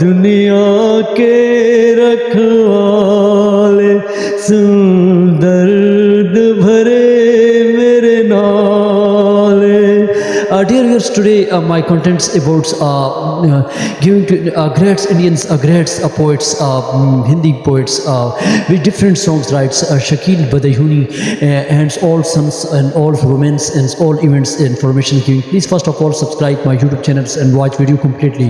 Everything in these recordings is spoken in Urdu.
دنیا کے رکھوالے سن درد بھرے میرے نالے. Dear viewers, today my contents about giving to great Indians, great poets, Hindi poets with different songs writes Shakeel Badayuni and all sons and all romance and all events information giving. Please first of all subscribe my YouTube channels and watch video completely.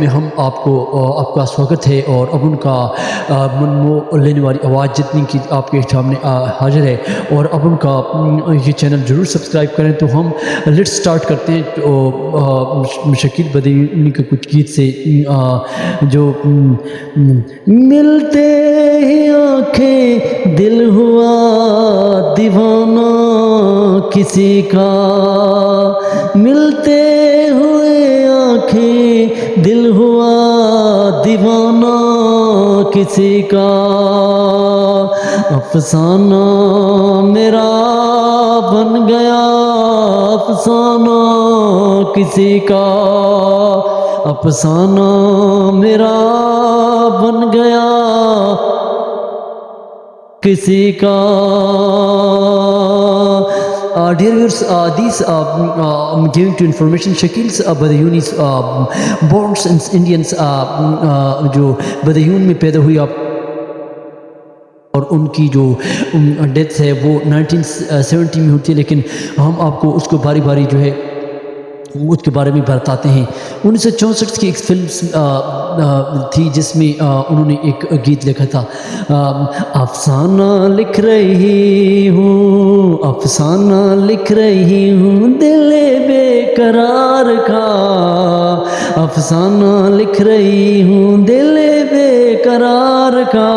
میں ہم آپ کا سواگت ہے اور اب ان کا من مو لینے والی آواز جتنی کی آپ کے سامنے حاضر ہے اور اب ان کا یہ چینل ضرور سبسکرائب کریں. تو ہم لیٹس سٹارٹ کرتے ہیں شکیل بدیونی کے کچھ گیت سے جو ملتے ہی آنکھیں دل ہوا دیوانہ کسی کا, ملتے ہوئے آنکھیں دل ہوا دیوانہ کسی کا, افسانہ میرا بن گیا افسانہ کسی کا, افسانہ میرا بن گیا کسی کا. Dear viewers, these giving to information Shakeel Badayuni's born since Indians جو بدیون میں پیدا ہوئی آپ اور ان کی جو ڈیتھ ہے وہ 1970 میں ہوتی ہے, لیکن ہم آپ کو اس کو باری باری جو ہے اس کے بارے میں بتاتے ہیں. 1964 کی ایک فلم تھی جس میں انہوں نے ایک گیت لکھا تھا, افسانہ لکھ رہی ہوں افسانہ لکھ رہی ہوں دل بے قرار کا, افسانہ لکھ رہی ہوں دل بے قرار کا,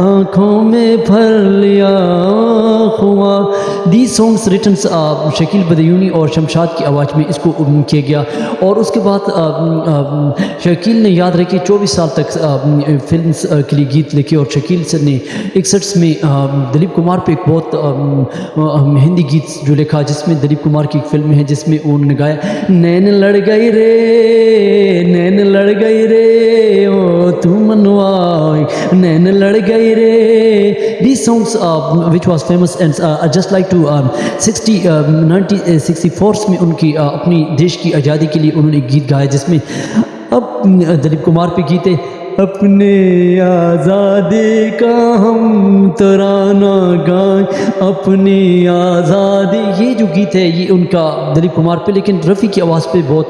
آنکھوں میں بھر لیا خمار. These songs written شکیل بدیونی اور شمشاد کی آواز میں اس کو کیا گیا اور اس کے بعد شکیل نے یاد رکھے 24 سال تک فلمز کے لیے گیت لکھے اور شکیل سر نے 61 میں دلیپ کمار پہ ایک بہت ہندی گیت جو لکھا جس میں دلیپ کمار کی ایک فلم ہے جس میں انہوں نے گایا نین لڑ گئی رے نین لڑ گئی رے او تو منوائی نین لڑ گئی رے. These songs which was famous and just like to 1964 میں ان کی اپنی دیش کی آزادی کے لیے انہوں نے گیت گایا جس میں اب دلیپ کمار پہ گیت ہے اپنے آزادی کا ہم ترانہ گائیں اپنی آزادی. یہ جو گیت ہے یہ ان کا دلیپ کمار پہ لیکن رفیع کی آواز پہ بہت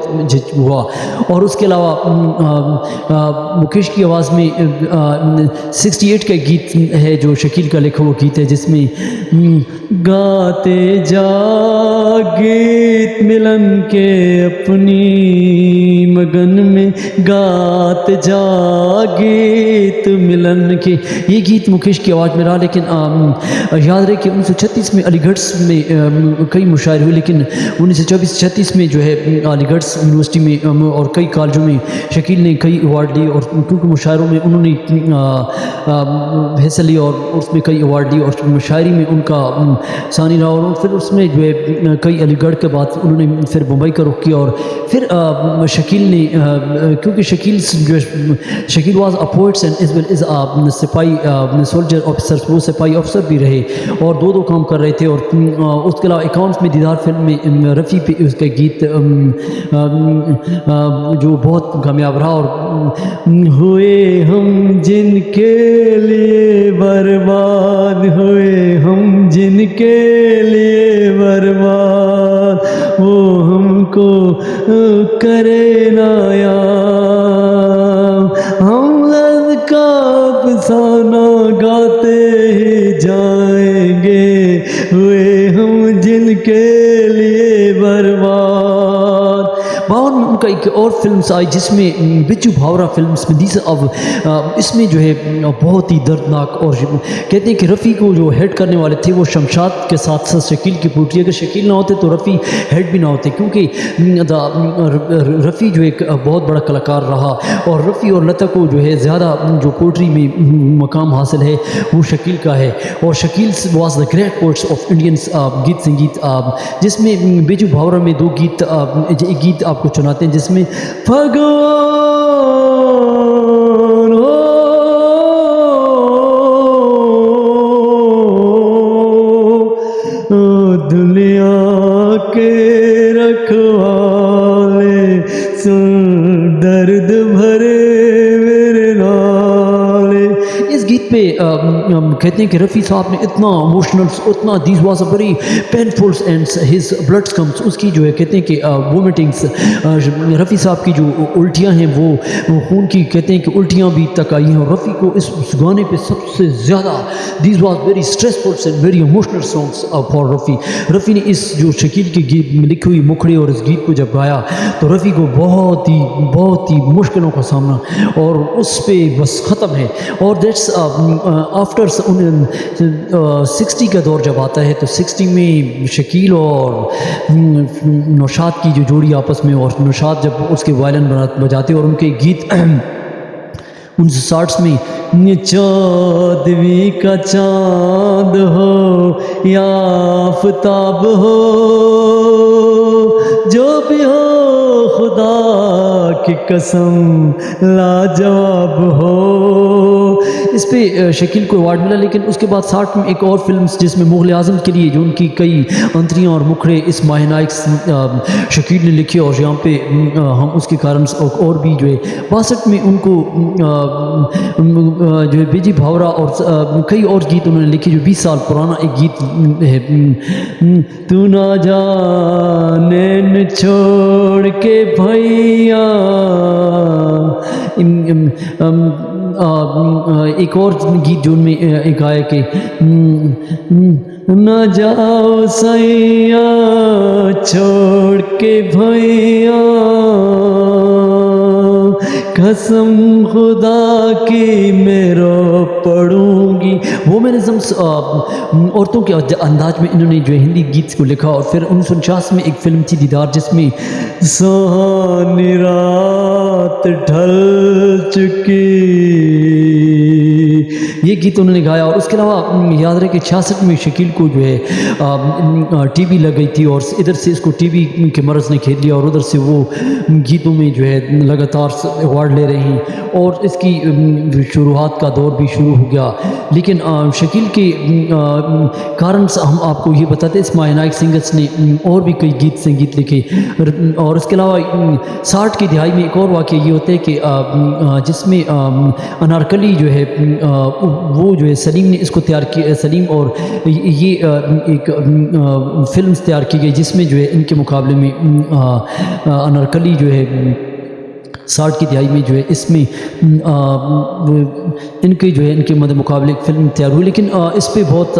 ہوا اور اس کے علاوہ مکیش کی آواز میں 68 کا گیت ہے جو شکیل کا لکھا وہ گیت ہے جس میں گاتے جا گیت ملن کے اپنی مگن میں گاتے جا گیت ملن کے. یہ گیت مکیش کی آواز میں رہا لیکن یاد رہے کہ 1936 میں علی گڑھ میں کئی مشاعرے ہوئے لیکن 1936 میں جو ہے علی گڑھ یونیورسٹی میں اور کئی کالجوں میں شکیل نے کئی ایوارڈ لیے اور کیونکہ مشاعروں میں انہوں نے حصہ لیا اور اس میں کئی ایوارڈ لیے اور مشاعری میں ان کا ثانی رہا اور پھر اس میں جو ہے کئی علی گڑھ کے بعد انہوں نے پھر ممبئی کا رخ کیا اور پھر شکیل نے کیونکہ Shakeel was a poet and as well as سپاہی سولجر آفیسر, وہ سپاہی افسر بھی رہے اور دو کام کر رہے تھے اور اس کے علاوہ 51 میں دیدار فلم میں رفیع پہ اس کا گیت جو بہت کامیاب رہا اور ہوئے ہم جن کے لیے برباد ہوئے ہم جن کے لیے برباد وہ ہم کو کرے نہ یاد, ہم غرض کا افسانہ گاتے ہی جائیں گے ہوئے ہم جن کے لیے برباد. باون میں ان کا ایک اور فلمس آئی جس میں بچو بھاورا فلمس میں اس میں جو ہے بہت ہی دردناک اور کہتے ہیں کہ رفیع کو جو ہیڈ کرنے والے تھے وہ شمشاد کے ساتھ ساتھ شکیل کی پوٹری, اگر شکیل نہ ہوتے تو رفیع ہیڈ بھی نہ ہوتے کیونکہ رفیع جو ایک بہت بڑا کلاکار رہا اور رفیع اور لتا کو جو ہے زیادہ جو پوٹری میں مقام حاصل ہے وہ شکیل کا ہے اور Shakeel was the great poets of Indians گیت سنگیت جس میں بیجو بھاورا میں دو گیت ایک گیت آپ کو چناتے ہیں ہیں جس میں بھگوان ہو دنیا کے رکھوالے سن درد بھرے میرے نالے. اس گیت پہ کہتے ہیں کہ رفیع صاحب نے اتنا اموشنل اتنا these was a very painful and his blood comes اس کی جو ہے کہتے ہیں کہ وومٹنگس رفیع صاحب کی جو الٹیاں ہیں وہ خون کی کہتے ہیں کہ الٹیاں بھی تک آئی ہیں. اور رفیع کو اس گانے پہ سب سے زیادہ these was very stressful and very emotional songs for Rafi. Rafi نے اس جو شکیل کے گیت میں لکھی ہوئی مکھڑے اور اس گیت کو جب گایا تو رفیع کو بہت ہی مشکلوں کا سامنا اور اس پہ بس ختم ہے. اور دیٹس آفٹر 60 کا دور جب آتا ہے تو 60 میں شکیل اور نوشاد کی جو جوڑی آپس میں اور نوشاد جب اس کے وائلن بجاتے اور ان کے گیت 1960 میں چودھویں کا چاند ہو یا آفتاب ہو جو بھی ہو خدا کی قسم لاجواب ہو. اس پہ شکیل کو ایوارڈ ملا. لیکن اس کے بعد 60 میں ایک اور فلم جس میں مغل اعظم کے لیے جو ان کی کئی انتریاں اور مکھڑے اس ماہ نائک شکیل نے لکھے اور یہاں پہ ہم اس کے کارن اور بھی جو ہے 62 میں ان کو جو ہے بیجی بھاورا اور کئی اور گیت انہوں نے لکھے جو 20 سال پرانا ایک گیت ہے. تو نہ جانے چھوڑ کے بھیا ایک اور گیت جو ان میں ایک آیا کہ نہ جاؤ سیا چھوڑ کے بھیا قسم خدا کی میں رو پڑوں گی. وومنزمس عورتوں کے انداز میں انہوں نے جو ہندی گیت کو لکھا. اور پھر 1949 میں ایک فلم تھی دیدار جس میں سہانی رات ڈھل چکی یہ گیت انہوں نے گایا. اور اس کے علاوہ یاد رہے کہ 66 میں شکیل کو جو ہے ٹی بی لگ گئی تھی اور ادھر سے اس کو ٹی بی کے مرض نے کھیل لیا اور ادھر سے وہ گیتوں میں جو ہے لگاتار ایوارڈ لے رہے ہیں اور اس کی شروعات کا دور بھی شروع ہو گیا. لیکن شکیل کے کارن ہم آپ کو یہ بتاتے ہیں اس ماہ نائک سنگرس نے اور بھی کئی گیت لکھے. اور اس کے علاوہ 60 کی دہائی میں ایک اور واقعہ یہ ہوتا ہے کہ جس میں انارکلی جو ہے وہ جو ہے سلیم نے اس کو تیار کیا. سلیم اور یہ ایک فلمز تیار کی گئی جس میں جو ہے ان کے مقابلے میں انارکلی جو ہے 60 کی دہائی میں جو ہے اس میں ان کے جو ہے ان کے مقابلے ایک فلم تیار ہوئی. لیکن اس پہ بہت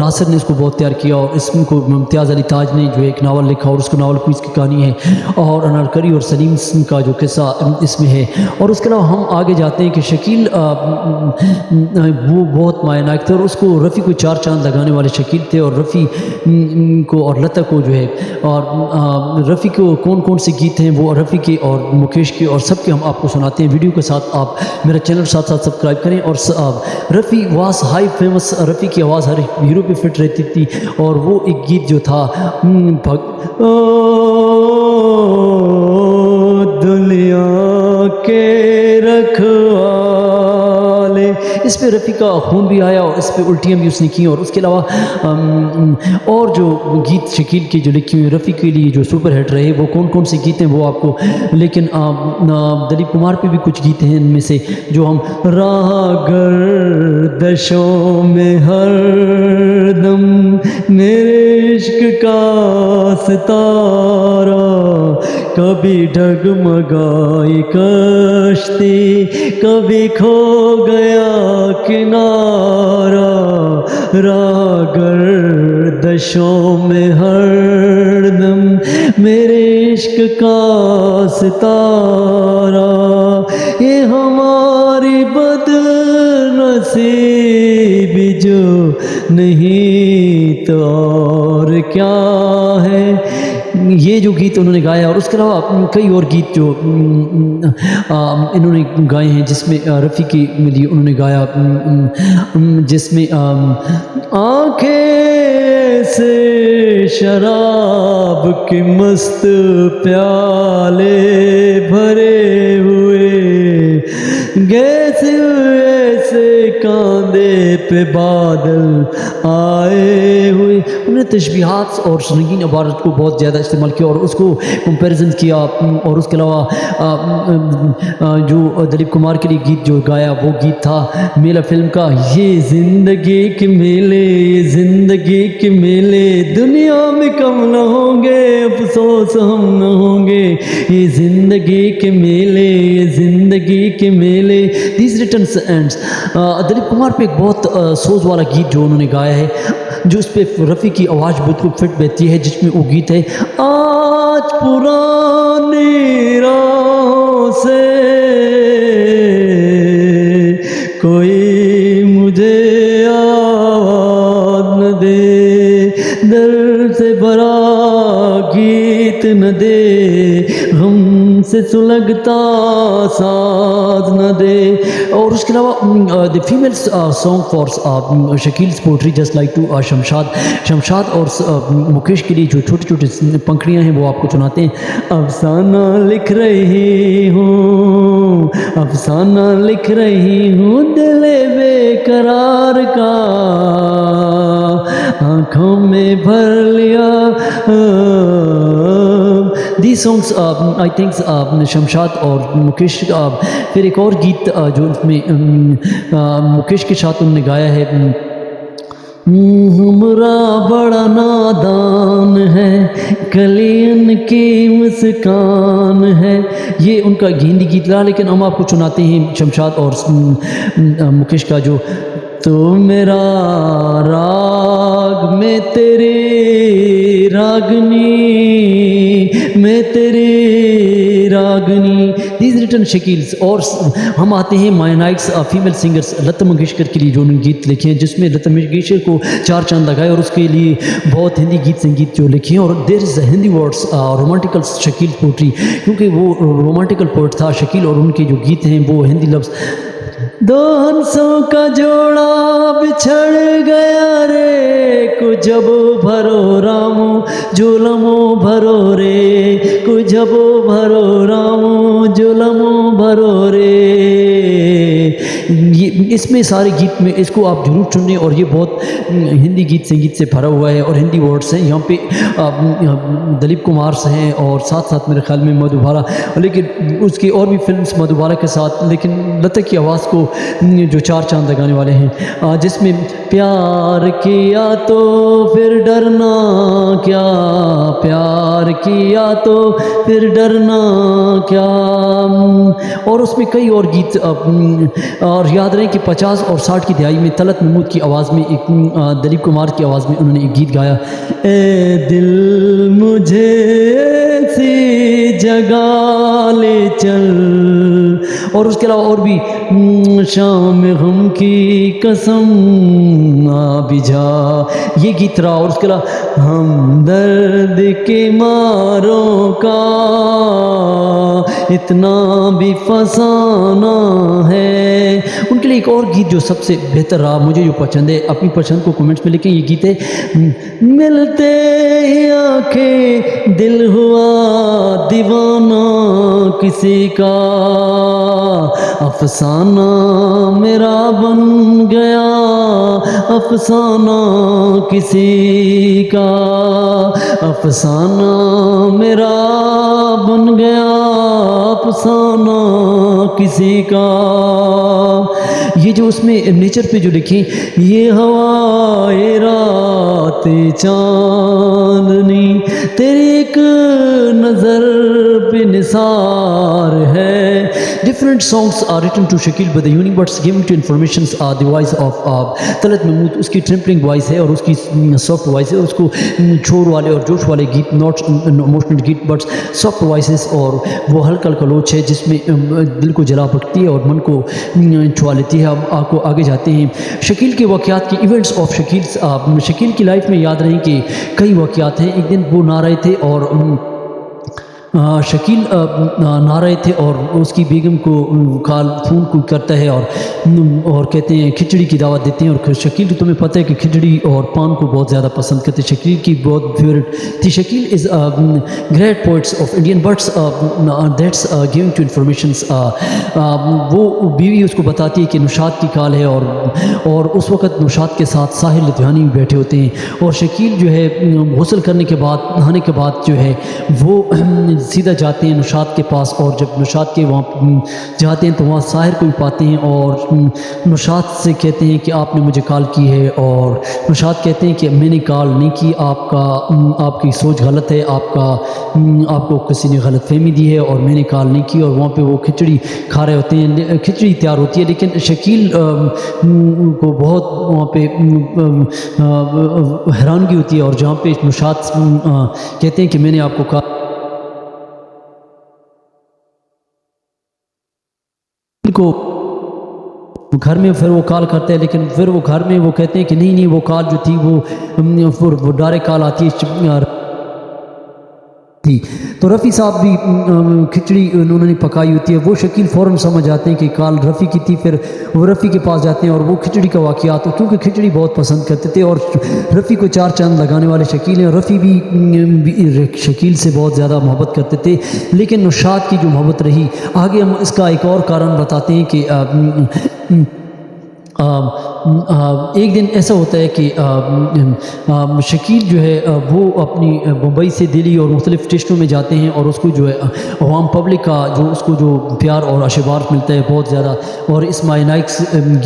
ناصر نے اس کو بہت تیار کیا اور اس کو ممتاز علی تاج نے جو ہے ایک ناول لکھا اور اس کو ناول کوئز کی کہانی ہے اور انارکلی اور سلیم کا جو قصہ اس میں ہے. اور اس کے علاوہ ہم آگے جاتے ہیں کہ شکیل وہ بہت ماہ نائک تھے اور اس کو رفیع کو 4 چاند لگانے والے شکیل تھے. اور رفیع کو اور لتا کو جو ہے اور رفیع کو کون سے گیت ہیں وہ رفیع کے اور مکیش کے اور سب کے ہم آپ کو سناتے ہیں. ویڈیو کے ساتھ آپ میرا چینل ساتھ سبسکرائب کریں. اور Rafi was high famous. Rafi کی آواز ہر ہیرو پہ فٹ رہتی تھی اور وہ ایک گیت جو تھا دنیا کے رکھوالے اس پہ رفیع کا خون بھی آیا اور اس پہ الٹیاں بھی اس نے کی. اور اس کے علاوہ اور جو گیت شکیل کے جو لکھی ہوئی رفیع کے لیے جو سپر ہٹ رہے وہ کون سے گیت ہیں وہ آپ کو. لیکن دلیپ کمار پہ بھی کچھ گیت ہیں ان میں سے جو ہم راہ گردشوں میں ہر دم میرے عشق کا ستارہ کبھی ڈگمگائی کشتی کبھی کھو گیا کنارہ راہ گردشوں میں ہر دم میرے عشق کا ستارہ یہ ہماری بد نصیبی جو نہیں تو اور کیا ہے. یہ جو گیت انہوں نے گایا. اور اس کے علاوہ کئی اور گیت جو انہوں نے گائے ہیں جس میں رفیع کے لیے انہوں نے گایا جس میں آنکھیں سے شراب کی مست پیالے پہ بادل آئے ہوئے. انہوں نے تشبیہات اور سنگین عبارت کو بہت زیادہ استعمال کیا اور اس کو کمپیریزن کیا. اور اس کے علاوہ جو دلیپ کمار کے لیے گیت جو گایا وہ گیت تھا میلا فلم کا. یہ زندگی کے میلے، زندگی کے میلے، دنیا میں کم نہ ہوں گے، افسوس ہم نہ ہوں گے. یہ زندگی کے میلے، یہ زندگی کے میلے. These returns ends. Dilip Kumar پہ ایک بہت سوز والا گیت جو انہوں نے گایا ہے، جو اس پہ رفیع کی آواز بالکل فٹ بیٹھتی ہے، جس میں وہ گیت ہے آج پرانی راہوں سے کوئی مجھے آواز نہ دے، درد سے بھرا گیت نہ دے، غم سے سلگتا ساز نہ دے. اور اس کے علاوہ دی فیمیل سانگ فار شکیل's poetry just like to Shamshad اور مکیش کے لیے جو چھوٹی چھوٹی پنکھڑیاں ہیں وہ آپ کو سناتے ہیں. افسانہ لکھ رہی ہوں، افسانہ لکھ رہی ہوں دل بے قرار کا، آنکھوں میں بھر لیا. These songs I think Shamshad اور مکیش. پھر ایک اور گیت جو اس میں مکیش کے ساتھ انہوں نے گایا ہے، ہمرا بڑا نادان ہے کلین کی مسکان ہے. یہ ان کا ہندی گیت رہا، لیکن ہم آپ کو سناتے ہیں شمشاد اور مکیش کا جو تو میرا راگ میں تیری راگنی، میں تیری راگنی. These return شکیلز. اور ہم آتے ہیں مائنائٹس فیمیل سنگرز لتا منگیشکر کے لیے جو انہوں نے گیت لکھے ہیں، جس میں لتا منگیشکر کو 4 چاند لگائے اور اس کے لیے بہت ہندی گیت سنگیت جو لکھے ہیں. اور دیر از ہندی ورڈس رومانٹیکل شکیل پوٹری، کیونکہ وہ رومانٹیکل پوئٹ تھا شکیل، اور ان کے جو گیت ہیں وہ ہندی لفظ. دو ہنسوں کا جوڑا بچھڑ گیا رے، کو جب بھرو رامو جولمو بھرو رے، کو جب بھرو رامو جولمو بھرو رے. اس میں سارے گیت میں اس کو آپ ضرور سنیں، اور یہ بہت ہندی گیت سنگیت سے بھرا ہوا ہے اور ہندی ورڈس ہیں. یہاں پہ دلیپ کمار سے ہیں اور ساتھ ساتھ میرے خیال میں مدھوبھالا، لیکن اس کی اور بھی فلمز مدھوبھالا کے ساتھ، لیکن لتا کی آواز کو جو 4 چاند لگانے والے ہیں، جس میں پیار کیا تو پھر ڈرنا کیا، پیار کیا تو پھر ڈرنا کیا. اور اس میں کئی اور گیت. اور یاد رہے کہ 50 اور 60 کی دہائی میں طلعت محمود کی آواز میں ایک دلیپ کمار کی آواز میں انہوں نے ایک گیت گایا، اے دل مجھے ایسی جگہ لے چل. اور اس کے علاوہ اور بھی شام غم کی قسم آ بھی جا، یہ گیت رہا. اور اس کے علاوہ ہم درد کے ماروں کا اتنا بھی فسانہ ہے. ان کے لیے ایک اور گیت جو سب سے بہتر رہا، مجھے جو پسند ہے، اپنی پسند کو کمنٹس میں لکھیں. یہ گیت ہے ملتے ہی آنکھیں دل ہوا دیوانہ کسی کا، افسانہ میرا بن گیا افسانہ کسی کا، افسانہ میرا بن گیا افسانہ کسی کا. یہ جو اس میں نیچر پہ جو لکھیں، یہ ہوائے رات چاندنی تیری ایک نظر پہ نثار ہے. Different songs are written to Shakil, but the unique words given to informations are the voice of Talat Mahmood. اس کی ٹرمپلنگ وائس ہے اور اس کی سافٹ وائس ہے. اس کو چھوڑ والے اور جوش والے گیت، ناٹ ایموشنل گیت بٹ سافٹ وائسز، اور وہ ہلکا ہلکا لوچ ہے جس میں دل کو جلا پڑتی ہے اور من کو چھوا لیتی ہے. اب آپ کو آگے جاتے ہیں شکیل کے واقعات کی، ایونٹس آف شکیلز. شکیل کی لائف میں یاد رہیں کہ کئی واقعات ہیں. ایک دن وہ نہ رہے تھے اور شکیل نہ رہے تھے اور اس کی بیگم کو کال فون کو کرتا ہے اور کہتے ہیں کھچڑی کی دعوت دیتے ہیں، اور شکیل کو تمہیں پتہ ہے کہ کھچڑی اور پان کو بہت زیادہ پسند کرتے، شکیل کی بہت فیوریٹ تھی۔ Shakeel is great poets of Indian bits that's giving to informations, وہ بیوی اس کو بتاتی ہے کہ نوشاد کی کال ہے، اور اس وقت نوشاد کے ساتھ ساحل لدھیانی بھی بیٹھے ہوتے ہیں، اور شکیل جو ہے غسل کرنے کے بعد نہانے کے بعد جو ہے وہ سیدھا جاتے ہیں نوشاد کے پاس، اور جب نوشاد کے وہاں جاتے ہیں تو وہاں ساحر کو بھی پاتے ہیں، اور نوشاد سے کہتے ہیں کہ آپ نے مجھے کال کی ہے، اور نوشاد کہتے ہیں کہ میں نے کال نہیں کی، آپ کی سوچ غلط ہے، آپ کو کسی نے غلط فہمی دی ہے، اور میں نے کال نہیں کی، اور وہاں پہ وہ کھچڑی کھا رہے ہوتے ہیں، کھچڑی تیار ہوتی ہے، لیکن شکیل کو بہت وہاں پہ حیرانگی ہوتی ہے، اور جہاں پہ نوشاد کہتے ہیں کہ میں نے آپ کو کہا کو گھر میں پھر وہ کال کرتے ہیں، لیکن پھر وہ گھر میں وہ کہتے ہیں کہ نہیں وہ کال جو تھی وہ ڈائریکٹ کال آتی ہے تھی، تو رفیع صاحب بھی کھچڑی انہوں نے پکائی ہوتی ہے، وہ شکیل فوراً سمجھ جاتے ہیں کہ کال رفیع کی تھی، پھر وہ رفیع کے پاس جاتے ہیں اور وہ کھچڑی کا واقعات، کیونکہ کھچڑی بہت پسند کرتے تھے اور رفیع کو چار چاند لگانے والے شکیل ہیں، رفیع بھی شکیل سے بہت زیادہ محبت کرتے تھے، لیکن نوشاد کی جو محبت رہی، آگے ہم اس کا ایک اور کارن بتاتے ہیں کہ ایک دن ایسا ہوتا ہے کہ شکیل جو ہے وہ اپنی بمبئی سے دلی اور مختلف اسٹیشنوں میں جاتے ہیں، اور اس کو جو ہے عوام پبلک کا جو اس کو جو پیار اور آشیواد ملتا ہے بہت زیادہ، اور اسماعیل نائک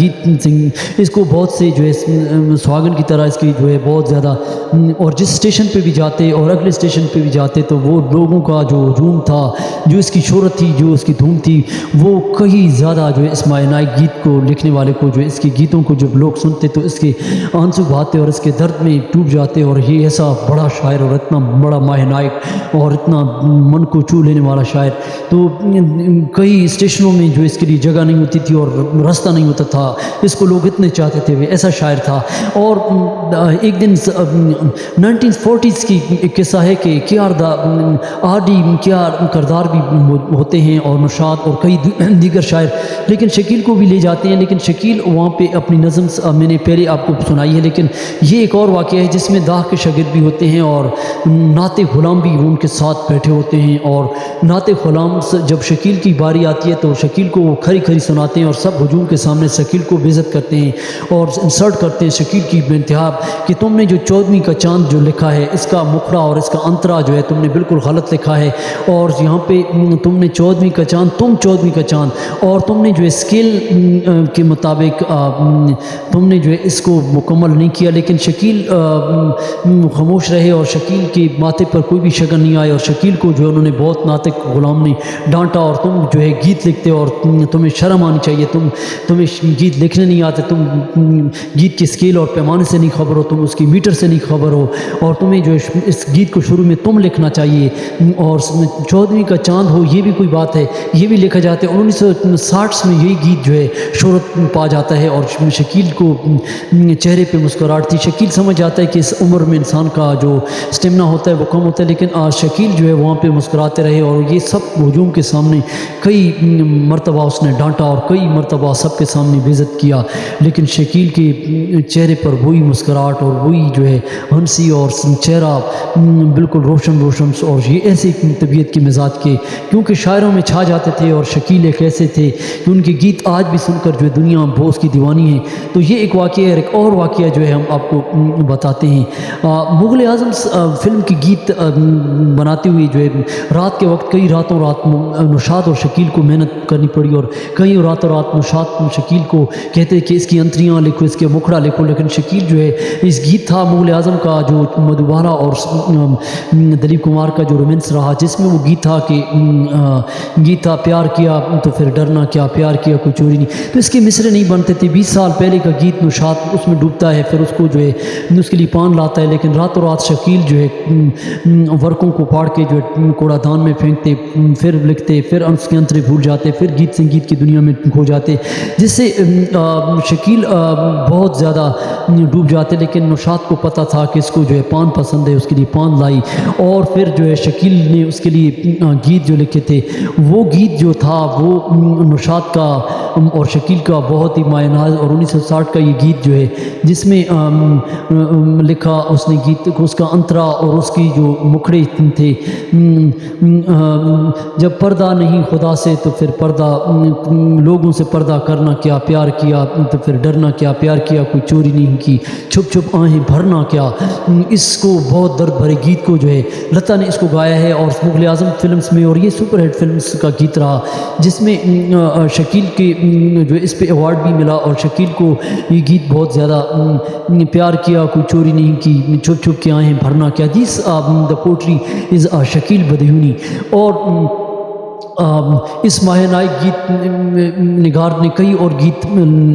گیت سنگھ اس کو بہت سے جو ہے سواگن کی طرح اس کی جو ہے بہت زیادہ، اور جس اسٹیشن پہ بھی جاتے اور اگلے اسٹیشن پہ بھی جاتے تو وہ لوگوں کا جو ہجوم تھا، جو اس کی شہرت تھی، جو اس کی دھوم تھی، وہ کہیں زیادہ جو ہے اسماعیل نائک گیت کو لکھنے والے کو جو ہے اس کے گیتوں کو جب لوگ سنتے تو اس کے آنسو بہاتے اور اس کے درد میں ڈوب جاتے، اور یہ ایسا بڑا شاعر اور اتنا بڑا ماہ نائک اور اتنا من کو چھو لینے والا شاعر، تو کئی اسٹیشنوں میں جو اس کے لیے جگہ نہیں ہوتی تھی اور راستہ نہیں ہوتا تھا، اس کو لوگ اتنے چاہتے تھے، وہ ایسا شاعر تھا۔ اور ایک دن 1940s کی ایک قصہ ہے کہ کیا کردار بھی ہوتے ہیں اور نوشاد اور کئی دیگر شاعر، لیکن شکیل کو بھی لے جاتے ہیں، لیکن شکیل وہاں پہ اپنی نظم میں نے پہلے آپ کو سنائی ہے، لیکن یہ ایک اور واقعہ ہے جس میں داغ کے شاگرد بھی ہوتے ہیں اور نعت غلام بھی ان کے ساتھ بیٹھے ہوتے ہیں، اور نعت غلام جب شکیل کی باری آتی ہے تو شکیل کو وہ کھری کھری سناتے ہیں، اور سب ہجوم کے سامنے شکیل کو بے عزت کرتے ہیں اور انسلٹ کرتے ہیں شکیل کی بے انتہا کہ تم نے جو 14ویں کا چاند جو لکھا ہے اس کا مکھڑا اور اس کا انترا جو ہے تم نے بالکل غلط لکھا ہے، اور یہاں پہ تم نے 14ویں کا چاند، تم 14ویں کا چاند، اور تم نے جو اسکیل کے مطابق تم نے جو ہے اس کو مکمل نہیں کیا، لیکن شکیل خاموش رہے اور شکیل کے ماتھے پر کوئی بھی شگن نہیں آئے، اور شکیل کو جو انہوں نے بہت ناطق غلام نے ڈانٹا، اور تم جو ہے گیت لکھتے اور تمہیں شرم آنی چاہیے، تمہیں گیت لکھنے نہیں آتے، تم گیت کے اسکیل اور پیمانے سے نہیں خبر ہو، تم اس کی میٹر سے نہیں خبر ہو، اور تمہیں جو ہے اس گیت کو شروع میں تم لکھنا چاہیے، اور 14ویں کا چاند ہو یہ بھی کوئی بات ہے، یہ بھی لکھا جاتا ہے۔ 1960 میں یہی گیت جو ہے شہرت پا جاتا ہے، اور شکیل کو چہرے پہ مسکراہٹ تھی، شکیل سمجھ جاتا ہے کہ اس عمر میں انسان کا جو اسٹیمنا ہوتا ہے وہ کم ہوتا ہے، لیکن شکیل جو ہے وہاں پہ مسکراتے رہے، اور یہ سب ہجوم کے سامنے کئی مرتبہ اس نے ڈانٹا اور کئی مرتبہ سب کے سامنے بے عزت کیا، لیکن شکیل کے چہرے پر وہی مسکراہٹ اور وہی جو ہے ہنسی اور چہرہ بالکل روشن اور یہ ایسی طبیعت کے مزاج کے، کیونکہ شاعروں میں چھا جاتے تھے، اور شکیل ایک ایسے تھے کہ ان کے گیت آج بھی سن کر جو ہے دنیا بہت کی دیوانی ہے۔ تو یہ ایک واقعہ ہے، ایک اور واقعہ جو ہے ہم آپ کو بتاتے ہیں۔ مغل اعظم فلم کی گیت بناتے ہوئے جو ہے رات کے وقت کئی راتوں رات نوشاد اور شکیل کو محنت کرنی پڑی، اور کئی راتوں رات نوشاد شکیل کو کہتے کہ اس کی انتریاں لکھو، اس کے مکھڑا لکھو، لیکن شکیل جو ہے اس گیت تھا مغل اعظم کا جو مدھوبالا اور دلیپ کمار کا جو رومانس رہا، جس میں وہ گیت تھا پیار کیا تو پھر ڈرنا کیا، پیار کیا کوئی چوری نہیں، تو اس کے مصرے نہیں بنتے تھے۔ 20 سال پہلے پہلے کا گیت نوشاد اس میں ڈوبتا ہے، پھر اس کو جو ہے اس کے لیے پان لاتا ہے، لیکن راتوں رات شکیل جو ہے ورقوں کو پاڑ کے جو ہے کوڑا دان میں پھینکتے، پھر لکھتے، پھر اس کے انترے بھول جاتے، پھر گیت سنگیت کی دنیا میں کھو جاتے، جس سے شکیل بہت زیادہ ڈوب جاتے۔ لیکن نوشاد کو پتہ تھا کہ اس کو جو ہے پان پسند ہے، اس کے لیے پان لائی، اور پھر جو ہے شکیل نے اس کے لیے گیت جو لکھے تھے، وہ گیت جو تھا وہ نوشاد کا اور شکیل کا بہت ہی مایہ ناز، اور 1960 کا یہ گیت جو ہے جس میں لکھا اس نے گیت کو، اس کا انترا اور اس کی جو مکھڑے تھے، جب پردہ نہیں خدا سے تو پھر پردہ، لوگوں سے پردہ کرنا کیا، پیار کیا تو پھر ڈرنا کیا، پیار کیا کوئی چوری نہیں کی، چھپ چھپ آہیں بھرنا کیا۔ اس کو بہت درد بھرے گیت کو جو ہے لتا نے اس کو گایا ہے، اور مغل اعظم فلمز میں، اور یہ سپر ہٹ فلمز کا گیت رہا، جس میں شکیل کے جو اس پہ ایوارڈ بھی ملا، اور شکیل کو یہ گیت بہت زیادہ پیار کیا کوئی چوری نہیں کی، چھپ چھپ کے آہیں بھرنا کیا، دیس دا پوٹری از شکیل بدیونی۔ اور اس ماہ نائک گیت نگار نے کئی اور گیت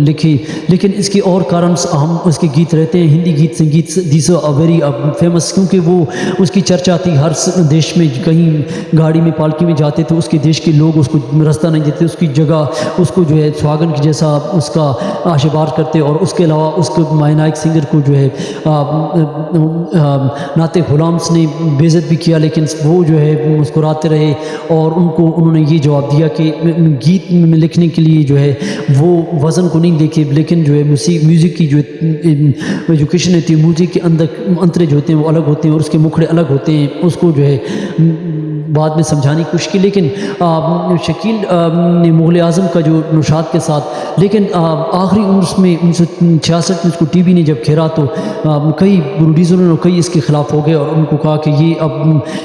لکھے، لیکن اس کے اور کارنز ہم اس کے گیت رہتے ہیں ہندی گیت سنگیت، دیس ویری فیمس، کیونکہ وہ اس کی چرچا تھی ہر دیش میں، کہیں گاڑی میں پالکی میں جاتے تو اس کے دیش کے لوگ اس کو رستہ نہیں دیتے، اس کی جگہ اس کو جو ہے سواگن کی جیسا اس کا آشیواد کرتے، اور اس کے علاوہ اس کو ماہ نائک سنگر کو جو ہے نعت غلامس نے بے عزت بھی کیا، لیکن وہ جو ہے مسکراتے رہے، اور انہوں نے یہ جواب دیا کہ گیت میں لکھنے کے لیے جو ہے وہ وزن کو نہیں دیکھے، لیکن جو ہے میوزک کی جو ایجوکیشن ہوتی ہے، میوزک کے انترے جو ہوتے ہیں وہ الگ ہوتے ہیں، اور اس کے مکھڑے الگ ہوتے ہیں، اس کو جو ہے بعد میں سمجھانے کی کوشش کی۔ لیکن شکیل نے مغل اعظم کا جو نوشاد کے ساتھ، لیکن آخری عمر میں 1966 میں اس کو ٹی وی نے جب گھیرا تو کئی پروڈیوسروں نے کئی اس کے خلاف ہو گئے، اور ان کو کہا کہ یہ اب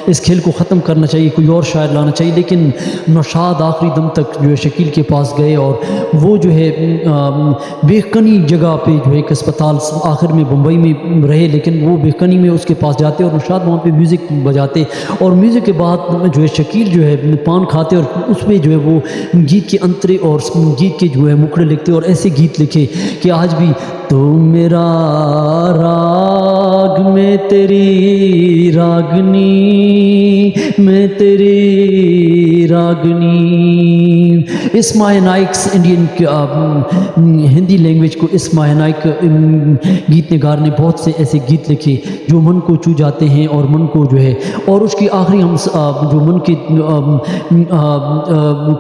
اس کھیل کو ختم کرنا چاہیے، کوئی اور شاعر لانا چاہیے۔ لیکن نوشاد آخری دم تک جو ہے شکیل کے پاس گئے، اور وہ جو ہے بیکنی جگہ پہ جو ہے ایک اسپتال آخر میں بمبئی میں رہے، لیکن وہ بیکنی میں اس کے پاس جاتے، اور نوشاد وہاں پہ میوزک بجاتے، اور میوزک کے بعد جو ہے شکیل جو ہے پان کھاتے، اور اس میں جو ہے وہ گیت کے انترے اور گیت کے جو ہے مکھڑے لکھتے، اور ایسے گیت لکھے کہ آج بھی تو میرا راگ میں تیری راگنی، میں تیری راگنی۔ اس ماہ نائک انڈین ہندی لینگویج کو اس ماہ نائک گیت نگار نے بہت سے ایسے گیت لکھے جو من کو چھو جاتے ہیں، اور من کو جو ہے، اور اس کی آخری ہم جو من کے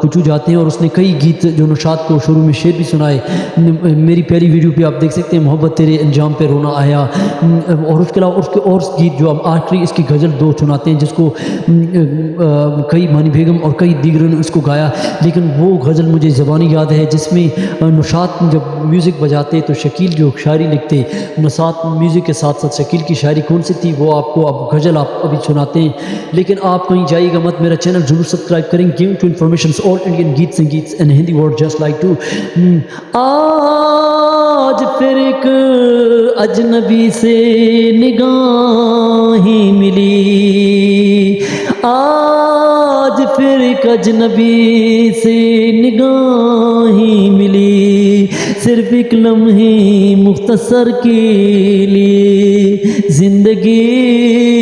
کو چھو جاتے ہیں، اور اس نے کئی گیت جو نوشاد کو شروع میں شعر بھی سنائے، میری پہلی ویڈیو پہ آپ دیکھ سکتے ہیں، محبت تیرے انجام پہ رونا آیا، اور اس کے علاوہ اس کے اور گیت جو ہم آخری اس کی غزل دو سناتے ہیں، جس کو کئی مانی بیگم اور کئی دیگروں نے اس کو گایا، لیکن وہ غزل مجھے زبانی یاد ہے جس میں نوشاد جب میوزک بجاتے تو شکیل جو شاعری لکھتے، نوشاد میوزک کے ساتھ ساتھ شکیل کی شاعری کون سی تھی وہ آپ کو اب غزل آپ ابھی سناتے ہیں۔ لیکن آپ کہیں جائیے گا مت، میرا چینل ضرور سبسکرائب کریں، giving to informations all Indian گیت سنگیت in Hindi word just like to. آج پھر ایک اجنبی سے نگاہیں ملی، آج پھر ایک اجنبی سے نگاہیں ملی، صرف ایک لمحے مختصر کے لیے زندگی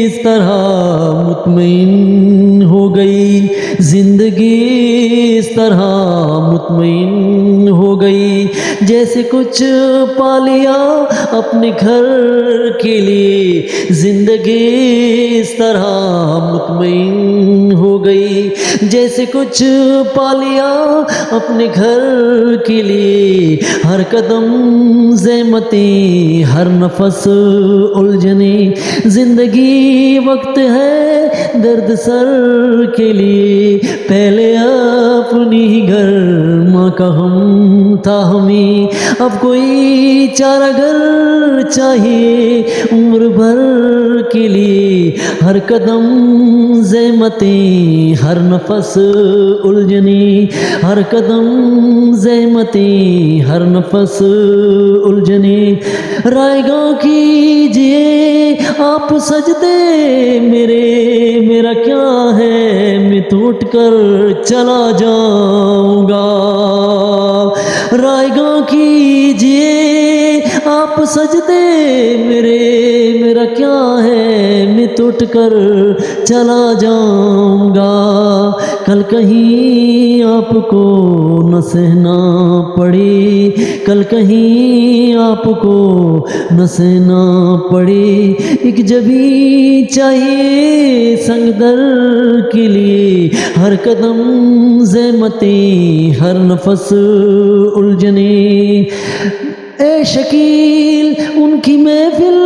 اس طرح مطمئن ہو گئی، زندگی اس طرح مطمئن ہو گئی، جیسے کچھ پا لیا اپنے گھر کے لیے، زندگی اس طرح مطمئن ہو گئی، جیسے کچھ پا لیا اپنے گھر کے لیے، ہر قدم زحمتیں، ہر نفس الجھنے، زندگی وقت ہے درد سر کے لیے، پہلے اپنی ہی گھر ماں کا ہم تھا ہمیں، اب کوئی چارہ گھر چاہیے عمر بھر کے لیے، ہر قدم زحمتیں، ہر نفس الجھنے، ہر قدم زحمتیں، ہر نفس الجھنے، رائے گاں کیجئے آپ سجدے میرے، میرا کیا ہے میں تو اٹھ کر چلا جاؤں گا، رائے گاں کیجئے آپ سجدے میرا کیا ہے، میں تو اٹھ کر چلا جاؤں گا، کل کہیں آپ کو نہ سہنا پڑے، کل کہیں آپ کو نہ سہنا پڑے، ایک جبیں چاہیے سنگ در کے لیے، ہر قدم زحمتیں، ہر نفس الجھنے، اے شکیل ان کی محفل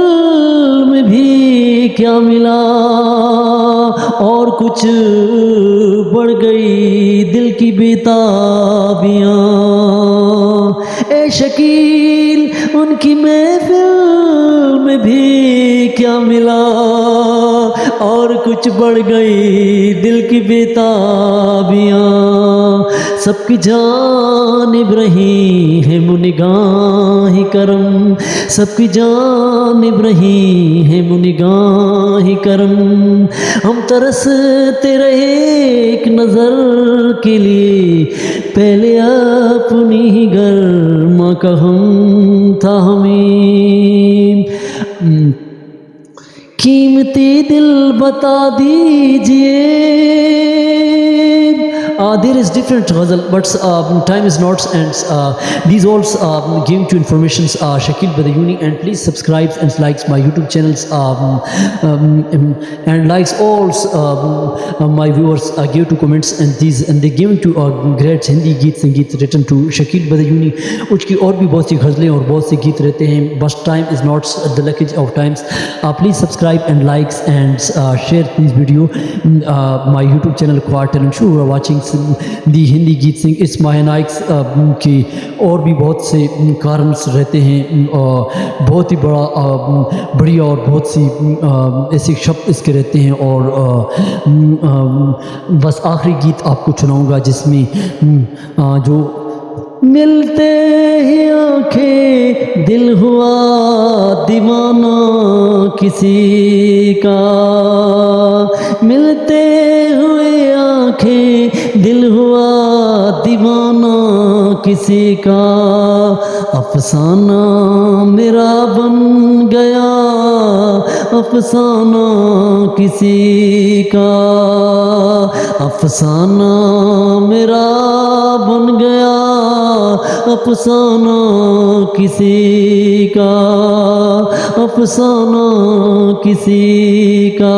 میں بھی کیا ملا، اور کچھ بڑھ گئی دل کی بیتابیاں، اے شکیل ان کی محفل میں بھی کیا ملا، اور کچھ بڑھ گئی دل کی بیتابیاں، سب کی جانب رہی ہے نگاہ کرم، سب کی جانب رہی ہے نگاہ کرم، ہم ترستے رہے ایک نظر کے لیے، پہلے اپنی ہی گھر ماں کا ہم تھا ہمیں، قیمتی دل بتا دیجئے. There is different ghazal, but time is not, and these all giving to informations Shakil Badayuni, and please subscribe and likes my YouTube channels, and likes all my viewers give to comments, and they give to great Hindi geet sangeet written to Shakil Badayuni. اس کی اور بھی بہت سی غزلیں اور بہت سے گیت رہتے ہیں، بس time is not the luggage of times. Please subscribe and likes and share this video, my YouTube channel Quart, and I'm sure you are watching دی ہندی گیت سنگھ اسماعیل نائک کے اور بھی بہت سے کارنس رہتے ہیں، بہت ہی بڑھیا اور بہت سی ایسے شبد اس کے رہتے ہیں، اور بس آخری گیت آپ کو سناؤں گا جس میں جو ملتے ہی آنکھیں دل ہوا دیوانہ کسی کا، ملتے ہوئے آنکھیں دل ہوا دیوانہ کسی کا، افسانہ میرا بن گیا افسانہ کسی کا، افسانہ میرا بن گیا افسانہ کسی کا، افسانہ کسی کا.